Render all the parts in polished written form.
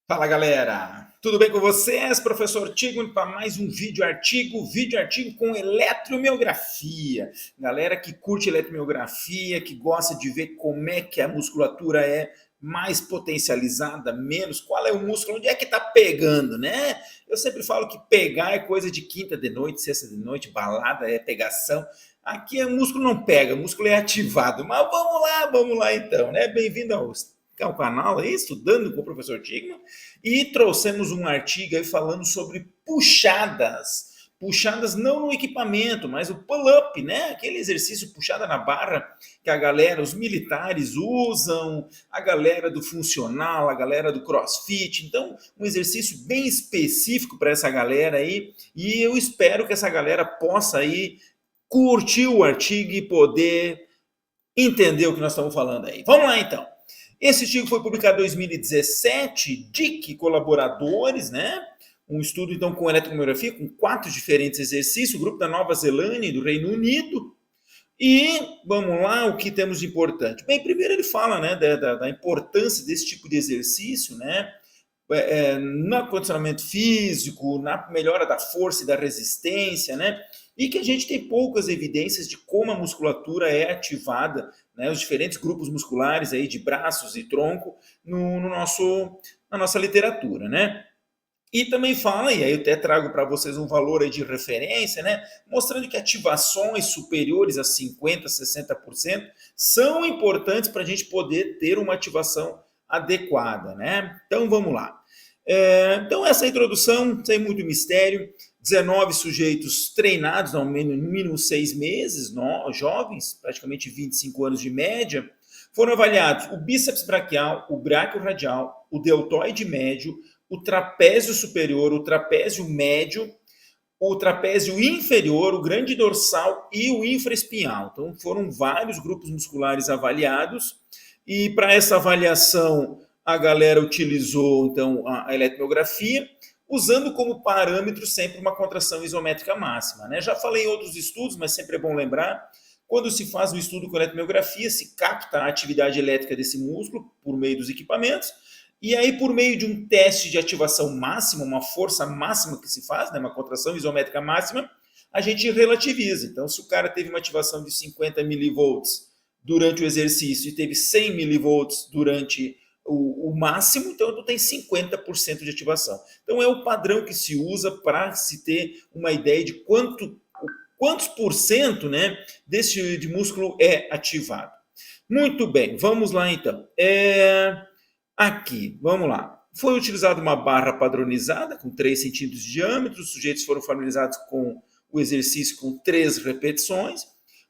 Fala galera, tudo bem com vocês? Professor Tigo para mais um vídeo artigo com eletromiografia. Galera que curte eletromiografia, que gosta de ver como é que a musculatura é mais potencializada, menos, qual é o músculo, onde é que tá pegando, né? Eu sempre falo que pegar é coisa de quinta de noite, sexta de noite, balada é pegação. Aqui o músculo não pega, o músculo é ativado. Mas vamos lá então, né? Bem-vindo ao canal aí, estudando com o professor Tigman, e trouxemos um artigo aí falando sobre puxadas. Puxadas não no equipamento, mas o pull-up, né? Aquele exercício puxada na barra que a galera, os militares usam, a galera do funcional, a galera do crossfit. Então, um exercício bem específico para essa galera aí. E eu espero que essa galera possa aí curtir o artigo e poder entender o que nós estamos falando aí. Vamos lá então. Esse artigo foi publicado em 2017, DIC colaboradores, né? Um estudo então com eletromiografia, com 4 diferentes exercícios, o grupo da Nova Zelândia e do Reino Unido. E vamos lá, o que temos de importante? Bem, primeiro ele fala, né, da importância desse tipo de exercício, né? No condicionamento físico, na melhora da força e da resistência, né? E que a gente tem poucas evidências de como a musculatura é ativada, né? Os diferentes grupos musculares aí de braços e tronco na nossa literatura, né? E também fala, e aí eu até trago para vocês um valor aí de referência, né? Mostrando que ativações superiores a 50%, 60% são importantes para a gente poder ter uma ativação adequada, né? Então vamos lá. Então essa introdução, sem muito mistério, 19 sujeitos treinados, no mínimo 6 meses, jovens, praticamente 25 anos de média, foram avaliados o bíceps braquial, o bráquio radial, o deltoide médio, o trapézio superior, o trapézio médio, o trapézio inferior, o grande dorsal e o infraespinhal. Então foram vários grupos musculares avaliados e para essa avaliação a galera utilizou então a eletromiografia, usando como parâmetro sempre uma contração isométrica máxima, né? Já falei em outros estudos, mas sempre é bom lembrar, quando se faz um estudo com eletromiografia, se capta a atividade elétrica desse músculo por meio dos equipamentos, e aí, por meio de um teste de ativação máxima, uma força máxima que se faz, né, uma contração isométrica máxima, a gente relativiza. Então, se o cara teve uma ativação de 50 milivolts durante o exercício e teve 100 milivolts durante o máximo, então tu tem 50% de ativação. Então, é o padrão que se usa para se ter uma ideia de quantos por cento, né, desse de músculo é ativado. Muito bem, vamos lá então. Aqui, vamos lá. Foi utilizada uma barra padronizada com 3 centímetros de diâmetro, os sujeitos foram familiarizados com o exercício com 3 repetições,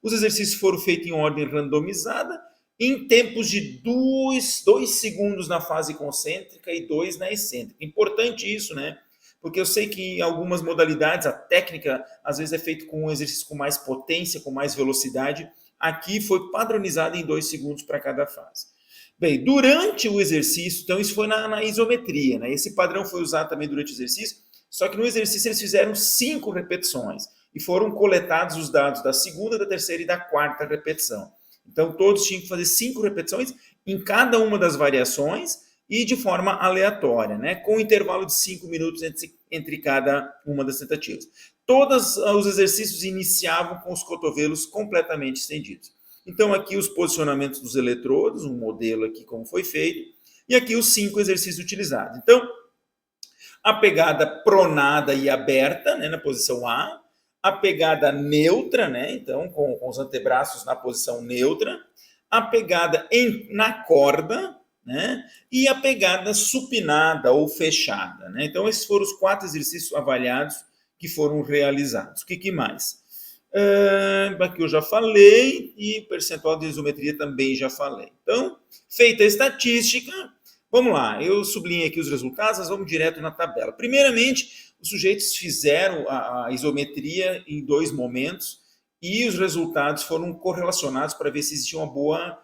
os exercícios foram feitos em ordem randomizada, em tempos de 2 segundos na fase concêntrica e 2 na excêntrica. Importante isso, né? Porque eu sei que em algumas modalidades a técnica às vezes é feita com um exercício com mais potência, com mais velocidade. Aqui foi padronizado em 2 segundos para cada fase. Bem, durante o exercício, então isso foi na isometria, né? Esse padrão foi usado também durante o exercício, só que no exercício eles fizeram 5 repetições e foram coletados os dados da segunda, da terceira e da quarta repetição. Então todos tinham que fazer 5 repetições em cada uma das variações e de forma aleatória, né? Com um intervalo de 5 minutos entre cada uma das tentativas. Todos os exercícios iniciavam com os cotovelos completamente estendidos. Então, aqui os posicionamentos dos eletrodos, um modelo aqui como foi feito, e aqui os 5 exercícios utilizados. Então, a pegada pronada e aberta, né, na posição a pegada neutra, né, então com os antebraços na posição neutra, a pegada na corda, né, e a pegada supinada ou fechada. Né? Então, esses foram os 4 exercícios avaliados que foram realizados. O que mais? Aqui eu já falei, e percentual de isometria também já falei. Então, feita a estatística, vamos lá, eu sublinhei aqui os resultados, nós vamos direto na tabela. Primeiramente, os sujeitos fizeram a isometria em 2 momentos, e os resultados foram correlacionados para ver se existia uma boa,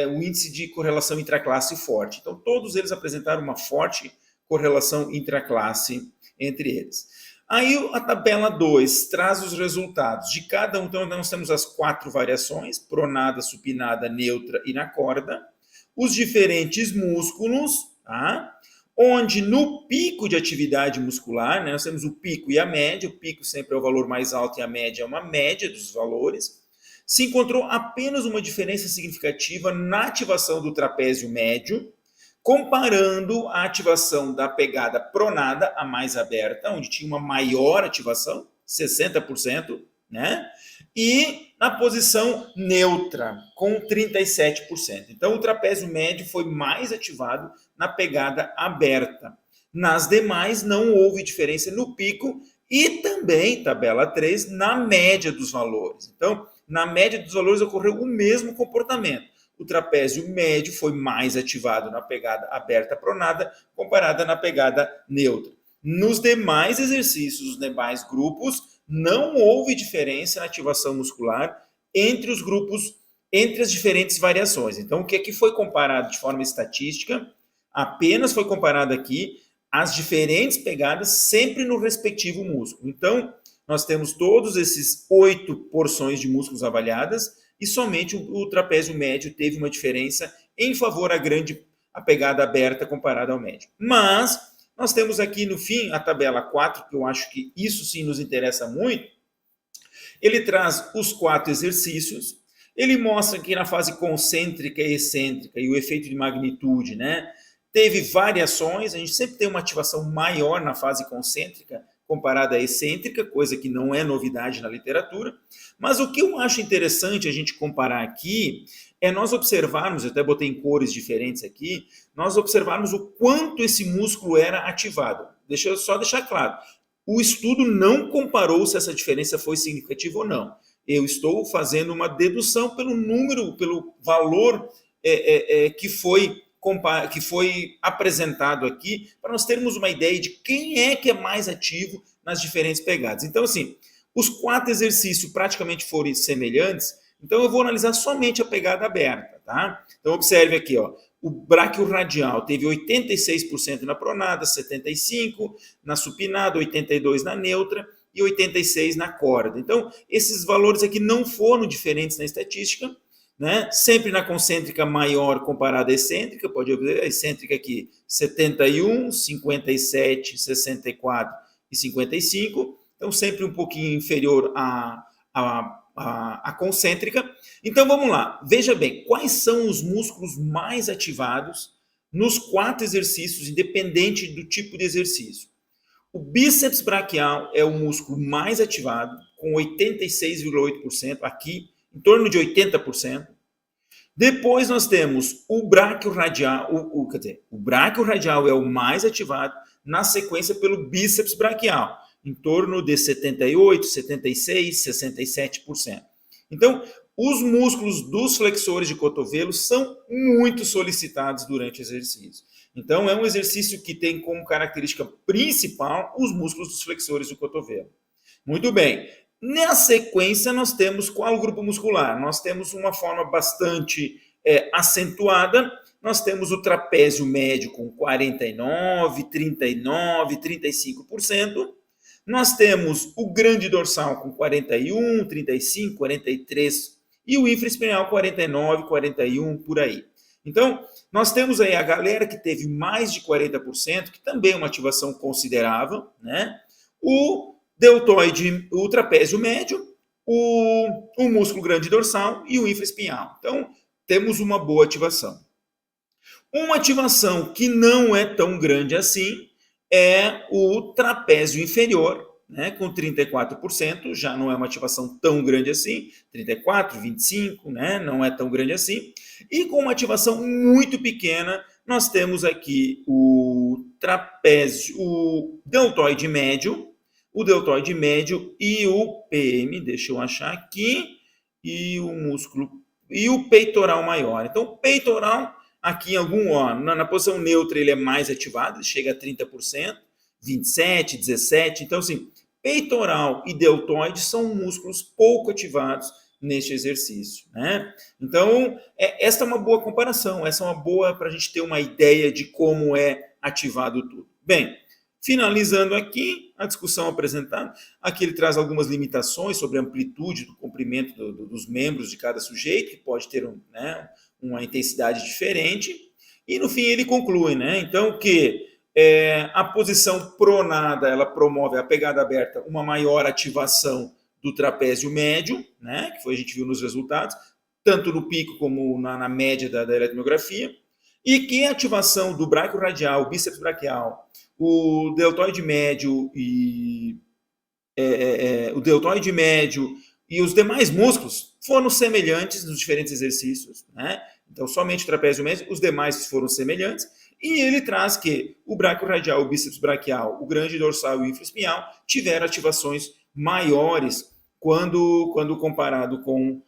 um índice de correlação intraclasse forte. Então, todos eles apresentaram uma forte correlação intraclasse entre eles. Aí a tabela 2 traz os resultados de cada um. Então, nós temos as 4 variações, pronada, supinada, neutra e na corda. Os diferentes músculos, tá? onde no pico de atividade muscular, né, nós temos o pico e a média, o pico sempre é o valor mais alto e a média é uma média dos valores, se encontrou apenas uma diferença significativa na ativação do trapézio médio, comparando a ativação da pegada pronada, a mais aberta, onde tinha uma maior ativação, 60%, né? E na posição neutra, com 37%. Então, o trapézio médio foi mais ativado na pegada aberta. Nas demais, não houve diferença no pico e também, tabela 3, na média dos valores. Então, na média dos valores ocorreu o mesmo comportamento. O trapézio médio foi mais ativado na pegada aberta pronada, comparada na pegada neutra. Nos demais exercícios, nos demais grupos, não houve diferença na ativação muscular entre os grupos, entre as diferentes variações. Então, o que aqui foi comparado de forma estatística, apenas foi comparado aqui as diferentes pegadas sempre no respectivo músculo. Então, nós temos todos esses 8 porções de músculos avaliadas e somente o trapézio médio teve uma diferença em favor a pegada aberta comparada ao médio. Mas nós temos aqui no fim a tabela 4, que eu acho que isso sim nos interessa muito. Ele traz os 4 exercícios, ele mostra que na fase concêntrica e excêntrica e o efeito de magnitude, né? Teve variações, a gente sempre tem uma ativação maior na fase concêntrica comparada à excêntrica, coisa que não é novidade na literatura. Mas o que eu acho interessante a gente comparar aqui é nós observarmos, eu até botei em cores diferentes aqui, nós observarmos o quanto esse músculo era ativado. Deixa eu só deixar claro, o estudo não comparou se essa diferença foi significativa ou não. Eu estou fazendo uma dedução pelo número, pelo valor que foi apresentado aqui, para nós termos uma ideia de quem é que é mais ativo nas diferentes pegadas. Então, assim, os 4 exercícios praticamente foram semelhantes, então eu vou analisar somente a pegada aberta, tá? Então, observe aqui, ó, o bráquio radial teve 86% na pronada, 75% na supinada, 82% na neutra e 86% na corda. Então, esses valores aqui não foram diferentes na estatística, né? Sempre na concêntrica maior comparada à excêntrica, pode ver a excêntrica aqui, 71, 57, 64 e 55, então sempre um pouquinho inferior à concêntrica. Então vamos lá, veja bem, quais são os músculos mais ativados nos 4 exercícios, independente do tipo de exercício. O bíceps braquial é o músculo mais ativado, com 86,8%, aqui em torno de 80%. Depois nós temos o bráquio radial, o bráquio radial é o mais ativado, na sequência pelo bíceps braquial, em torno de 78, 76, 67%. Então, os músculos dos flexores de cotovelo são muito solicitados durante o exercício. Então, é um exercício que tem como característica principal os músculos dos flexores do cotovelo. Muito bem. Na sequência, nós temos qual grupo muscular? Nós temos uma forma bastante acentuada. Nós temos o trapézio médio com 49, 39, 35%. Nós temos o grande dorsal com 41, 35, 43 e o infraespinhal 49, 41, por aí. Então, nós temos aí a galera que teve mais de 40%, que também é uma ativação considerável, né? O deltoide, o trapézio médio, o músculo grande dorsal e o infraespinhal. Então, temos uma boa ativação. Uma ativação que não é tão grande assim é o trapézio inferior, né, com 34%, já não é uma ativação tão grande assim, 34, 25, né, não é tão grande assim. E com uma ativação muito pequena, nós temos aqui o trapézio, o deltoide médio e o PM, deixa eu achar aqui, e o músculo, e o peitoral maior. Então, o peitoral, aqui em na posição neutra, ele é mais ativado, chega a 30%, 27, 17. Então, assim, peitoral e deltoide são músculos pouco ativados neste exercício, né? Então, esta é uma boa comparação, essa é uma boa para a gente ter uma ideia de como é ativado tudo. Bem, finalizando aqui a discussão apresentada, aqui ele traz algumas limitações sobre a amplitude do comprimento dos membros de cada sujeito, que pode ter uma intensidade diferente, e no fim ele conclui, né? Então, que A posição pronada, ela promove a pegada aberta, uma maior ativação do trapézio médio, né, que foi, a gente viu nos resultados, tanto no pico como na média da eletromiografia, e que a ativação do braquio radial, bíceps braquial, o deltoide médio e os demais músculos foram semelhantes nos diferentes exercícios, né? Então, somente o trapézio médio, os demais foram semelhantes, e ele traz que o braquio radial, o bíceps braquial, o grande dorsal e o infraespinhal tiveram ativações maiores quando comparado com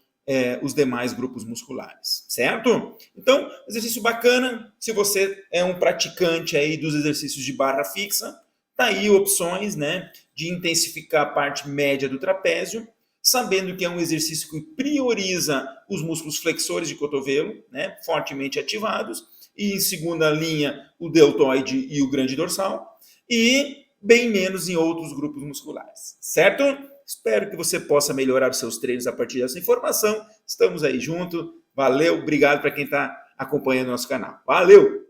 os demais grupos musculares, certo? Então, exercício bacana, se você é um praticante aí dos exercícios de barra fixa, tá aí opções, né, de intensificar a parte média do trapézio, sabendo que é um exercício que prioriza os músculos flexores de cotovelo, né, fortemente ativados, e em segunda linha o deltoide e o grande dorsal, e bem menos em outros grupos musculares, certo? Espero que você possa melhorar os seus treinos a partir dessa informação. Estamos aí junto. Valeu, obrigado para quem está acompanhando o nosso canal. Valeu!